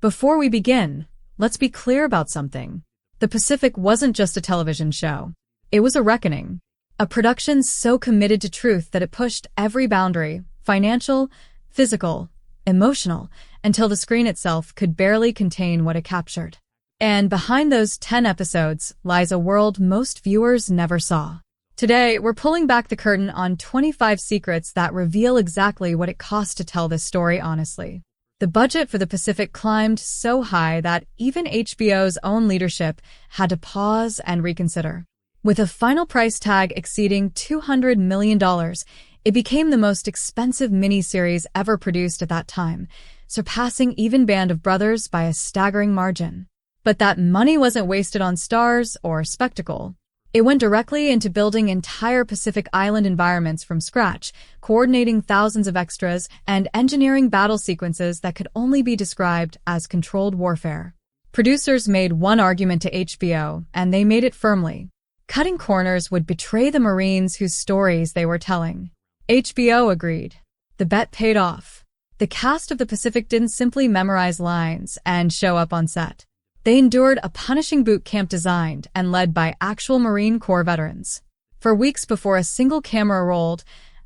Before we begin, let's be clear about something. The Pacific wasn't just a television show. It was a reckoning. A production so committed to truth that it pushed every boundary, financial, physical, emotional, until the screen itself could barely contain what it captured. And behind those 10 episodes lies a world most viewers never saw. Today, we're pulling back the curtain on 25 secrets that reveal exactly what it cost to tell this story honestly. The budget for the Pacific climbed so high that even HBO's own leadership had to pause and reconsider. With a final price tag exceeding $200 million, it became the most expensive miniseries ever produced at that time, surpassing even Band of Brothers by a staggering margin. But that money wasn't wasted on stars or spectacle. It went directly into building entire Pacific Island environments from scratch, coordinating thousands of extras, and engineering battle sequences that could only be described as controlled warfare. Producers made one argument to HBO, and they made it firmly. Cutting corners would betray the Marines whose stories they were telling. HBO agreed. The bet paid off. The cast of the Pacific didn't simply memorize lines and show up on set. They endured a punishing boot camp designed and led by actual Marine Corps veterans. For weeks before a single camera rolled,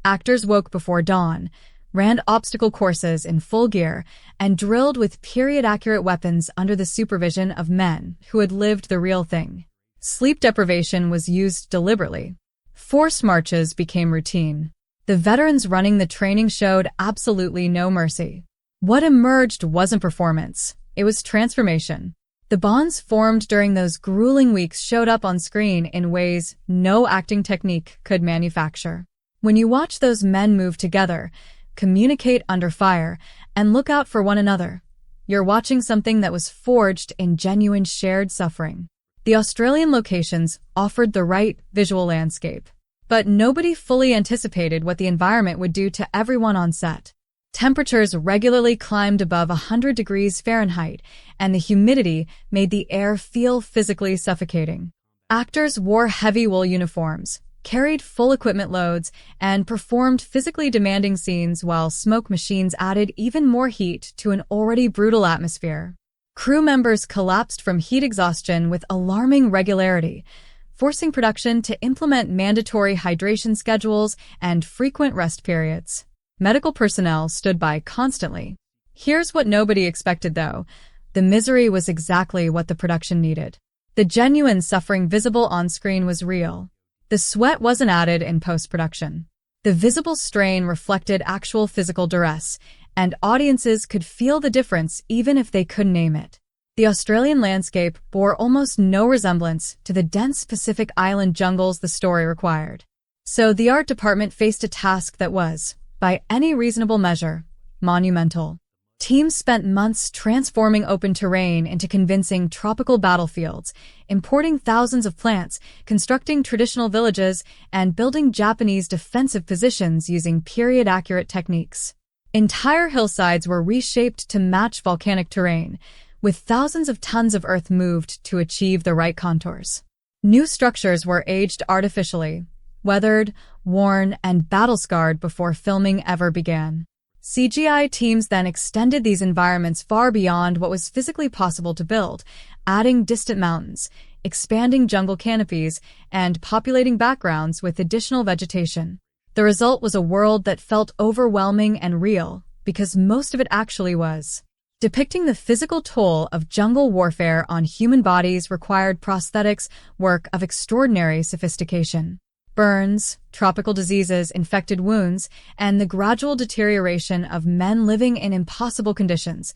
actors woke before dawn, ran obstacle courses in full gear, and drilled with period-accurate weapons under the supervision of men who had lived the real thing. Sleep deprivation was used deliberately. Forced marches became routine. The veterans running the training showed absolutely no mercy. What emerged wasn't performance, it was transformation. The bonds formed during those grueling weeks showed up on screen in ways no acting technique could manufacture. When you watch those men move together, communicate under fire, and look out for one another, you're watching something that was forged in genuine shared suffering. The Australian locations offered the right visual landscape, but nobody fully anticipated what the environment would do to everyone on set. Temperatures regularly climbed above 100 degrees Fahrenheit, and the humidity made the air feel physically suffocating. Actors wore heavy wool uniforms, carried full equipment loads, and performed physically demanding scenes while smoke machines added even more heat to an already brutal atmosphere. Crew members collapsed from heat exhaustion with alarming regularity, forcing production to implement mandatory hydration schedules and frequent rest periods. Medical personnel stood by constantly. Here's what nobody expected, though. The misery was exactly what the production needed. The genuine suffering visible on screen was real. The sweat wasn't added in post-production. The visible strain reflected actual physical duress, and audiences could feel the difference even if they couldn't name it. The Australian landscape bore almost no resemblance to the dense Pacific Island jungles the story required. So the art department faced a task that was, by any reasonable measure, monumental. Teams spent months transforming open terrain into convincing tropical battlefields, importing thousands of plants, constructing traditional villages, and building Japanese defensive positions using period-accurate techniques. Entire hillsides were reshaped to match volcanic terrain, with thousands of tons of earth moved to achieve the right contours. New structures were aged artificially, weathered, worn, and battle-scarred before filming ever began. CGI teams then extended these environments far beyond what was physically possible to build, adding distant mountains, expanding jungle canopies, and populating backgrounds with additional vegetation. The result was a world that felt overwhelming and real, because most of it actually was. Depicting the physical toll of jungle warfare on human bodies required prosthetics work of extraordinary sophistication. Burns, tropical diseases, infected wounds, and the gradual deterioration of men living in impossible conditions.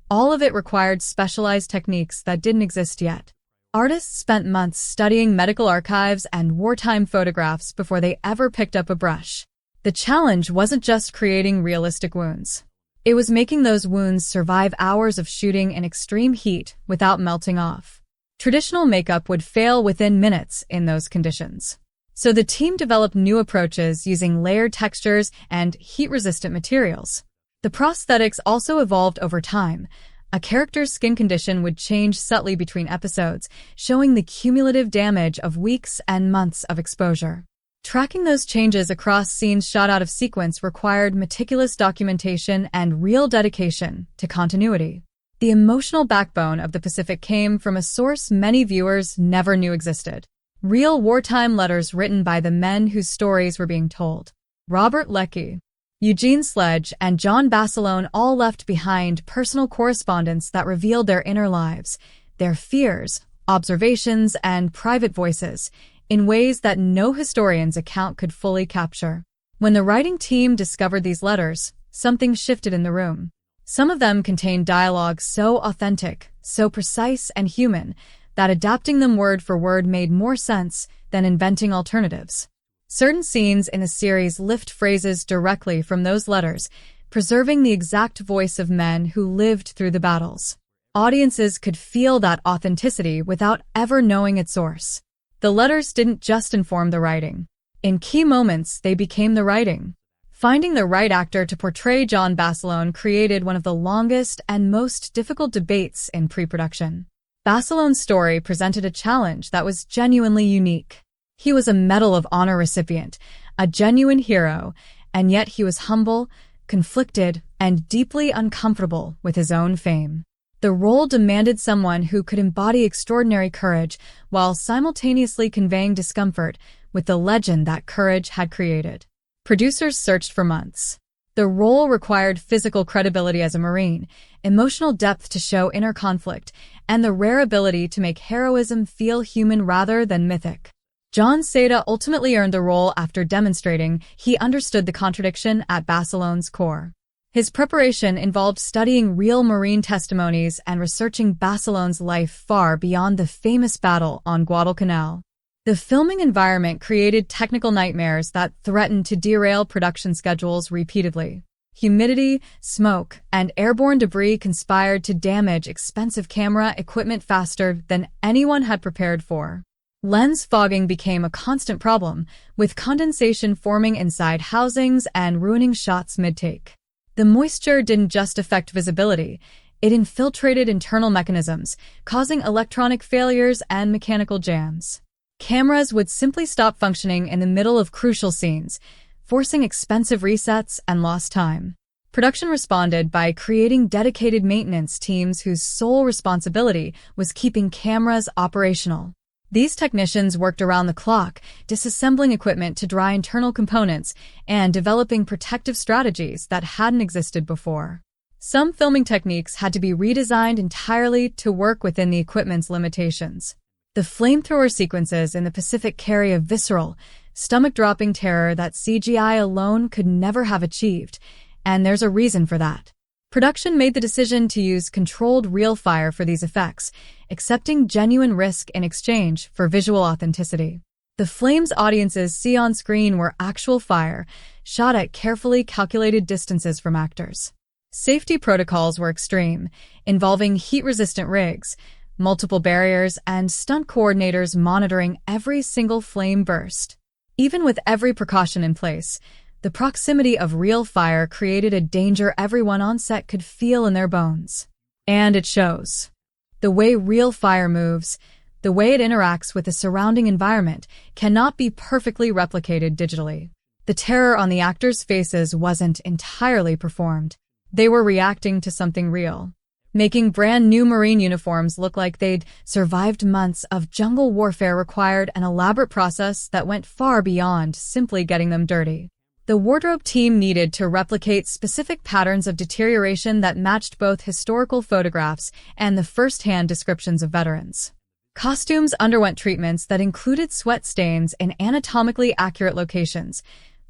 All of it required specialized techniques that didn't exist yet. Artists spent months studying medical archives and wartime photographs before they ever picked up a brush. The challenge wasn't just creating realistic wounds. It was making those wounds survive hours of shooting in extreme heat without melting off. Traditional makeup would fail within minutes in those conditions. So the team developed new approaches using layered textures and heat-resistant materials. The prosthetics also evolved over time. A character's skin condition would change subtly between episodes, showing the cumulative damage of weeks and months of exposure. Tracking those changes across scenes shot out of sequence required meticulous documentation and real dedication to continuity. The emotional backbone of the Pacific came from a source many viewers never knew existed. Real wartime letters written by the men whose stories were being told. Robert Leckie, Eugene Sledge, and John Basilone all left behind personal correspondence that revealed their inner lives, their fears, observations, and private voices, in ways that no historian's account could fully capture. When the writing team discovered these letters, something shifted in the room. Some of them contained dialogue so authentic, so precise and human, that adapting them word for word made more sense than inventing alternatives. Certain scenes in the series lift phrases directly from those letters, preserving the exact voice of men who lived through the battles. Audiences could feel that authenticity without ever knowing its source. The letters didn't just inform the writing. In key moments, they became the writing. Finding the right actor to portray John Basilone created one of the longest and most difficult debates in pre-production. Basilone's story presented a challenge that was genuinely unique. He was a Medal of Honor recipient, a genuine hero, and yet he was humble, conflicted, and deeply uncomfortable with his own fame. The role demanded someone who could embody extraordinary courage while simultaneously conveying discomfort with the legend that courage had created. Producers searched for months. The role required physical credibility as a Marine, emotional depth to show inner conflict, and the rare ability to make heroism feel human rather than mythic. John Seda ultimately earned the role after demonstrating he understood the contradiction at Basilone's core. His preparation involved studying real Marine testimonies and researching Basilone's life far beyond the famous battle on Guadalcanal. The filming environment created technical nightmares that threatened to derail production schedules repeatedly. Humidity, smoke, and airborne debris conspired to damage expensive camera equipment faster than anyone had prepared for. Lens fogging became a constant problem, with condensation forming inside housings and ruining shots mid-take. The moisture didn't just affect visibility, it infiltrated internal mechanisms, causing electronic failures and mechanical jams. Cameras would simply stop functioning in the middle of crucial scenes, forcing expensive resets and lost time. Production responded by creating dedicated maintenance teams whose sole responsibility was keeping cameras operational. These technicians worked around the clock, disassembling equipment to dry internal components and developing protective strategies that hadn't existed before. Some filming techniques had to be redesigned entirely to work within the equipment's limitations. The flamethrower sequences in the Pacific carry a visceral, stomach-dropping terror that CGI alone could never have achieved, and there's a reason for that. Production made the decision to use controlled real fire for these effects, accepting genuine risk in exchange for visual authenticity. The flames audiences see on screen were actual fire, shot at carefully calculated distances from actors. Safety protocols were extreme, involving heat-resistant rigs, multiple barriers, and stunt coordinators monitoring every single flame burst. Even with every precaution in place, the proximity of real fire created a danger everyone on set could feel in their bones. And it shows. The way real fire moves, the way it interacts with the surrounding environment, cannot be perfectly replicated digitally. The terror on the actors' faces wasn't entirely performed. They were reacting to something real. Making brand new Marine uniforms look like they'd survived months of jungle warfare required an elaborate process that went far beyond simply getting them dirty. The wardrobe team needed to replicate specific patterns of deterioration that matched both historical photographs and the first-hand descriptions of veterans. Costumes underwent treatments that included sweat stains in anatomically accurate locations,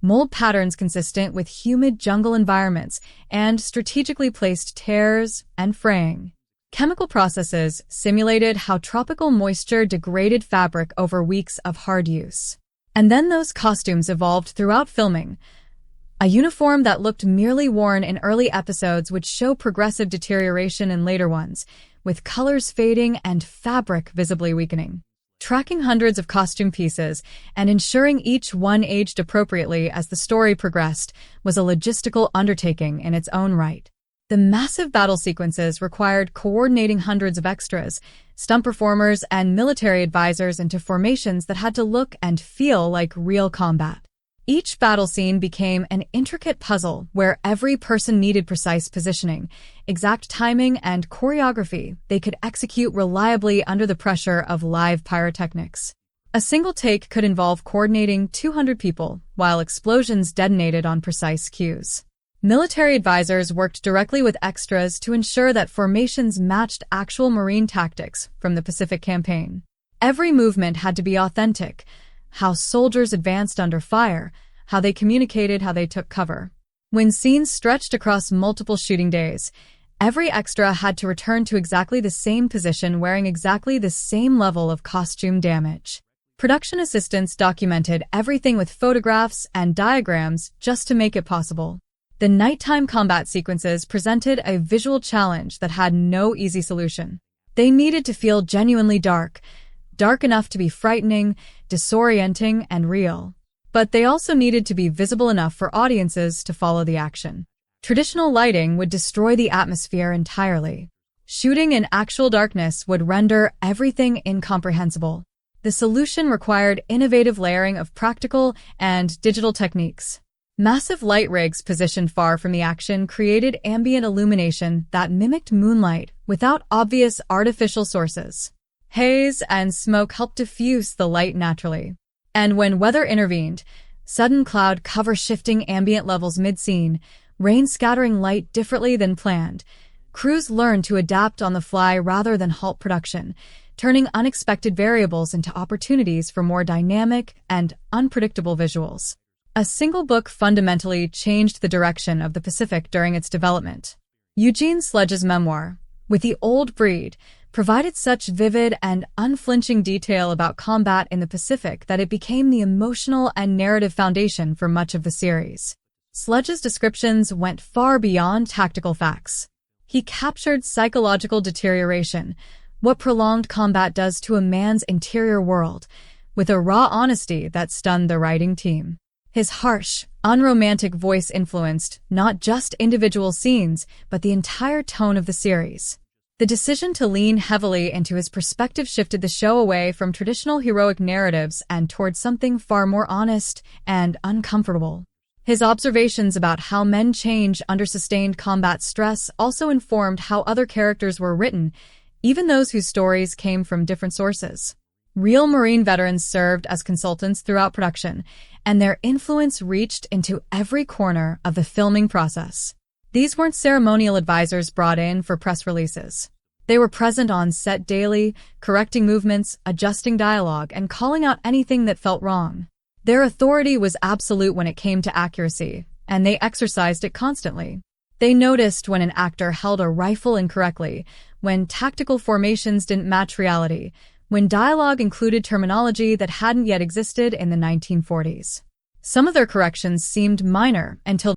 mold patterns consistent with humid jungle environments, and strategically placed tears and fraying. Chemical processes simulated how tropical moisture degraded fabric over weeks of hard use. And then those costumes evolved throughout filming. A uniform that looked merely worn in early episodes would show progressive deterioration in later ones, with colors fading and fabric visibly weakening. Tracking hundreds of costume pieces and ensuring each one aged appropriately as the story progressed was a logistical undertaking in its own right. The massive battle sequences required coordinating hundreds of extras, stunt performers, and military advisors into formations that had to look and feel like real combat. Each battle scene became an intricate puzzle where every person needed precise positioning, exact timing, and choreography they could execute reliably under the pressure of live pyrotechnics. A single take could involve coordinating 200 people, while explosions detonated on precise cues. Military advisors worked directly with extras to ensure that formations matched actual Marine tactics from the Pacific Campaign. Every movement had to be authentic: how soldiers advanced under fire, how they communicated, how they took cover. When scenes stretched across multiple shooting days, every extra had to return to exactly the same position wearing exactly the same level of costume damage. Production assistants documented everything with photographs and diagrams just to make it possible. The nighttime combat sequences presented a visual challenge that had no easy solution. They needed to feel genuinely dark enough to be frightening, disorienting, and real. But they also needed to be visible enough for audiences to follow the action. Traditional lighting would destroy the atmosphere entirely. Shooting in actual darkness would render everything incomprehensible. The solution required innovative layering of practical and digital techniques. Massive light rigs positioned far from the action created ambient illumination that mimicked moonlight without obvious artificial sources. Haze and smoke helped diffuse the light naturally. And when weather intervened, sudden cloud cover shifting ambient levels mid-scene, rain scattering light differently than planned, crews learned to adapt on the fly rather than halt production, turning unexpected variables into opportunities for more dynamic and unpredictable visuals. A single book fundamentally changed the direction of the Pacific during its development. Eugene Sledge's memoir, With the Old Breed, provided such vivid and unflinching detail about combat in the Pacific that it became the emotional and narrative foundation for much of the series. Sledge's descriptions went far beyond tactical facts. He captured psychological deterioration, what prolonged combat does to a man's interior world, with a raw honesty that stunned the writing team. His harsh, unromantic voice influenced not just individual scenes, but the entire tone of the series. The decision to lean heavily into his perspective shifted the show away from traditional heroic narratives and towards something far more honest and uncomfortable. His observations about how men change under sustained combat stress also informed how other characters were written, even those whose stories came from different sources. Real Marine veterans served as consultants throughout production, and their influence reached into every corner of the filming process. These weren't ceremonial advisors brought in for press releases. They were present on set daily, correcting movements, adjusting dialogue, and calling out anything that felt wrong. Their authority was absolute when it came to accuracy, and they exercised it constantly. They noticed when an actor held a rifle incorrectly, when tactical formations didn't match reality, when dialogue included terminology that hadn't yet existed in the 1940s. Some of their corrections seemed minor until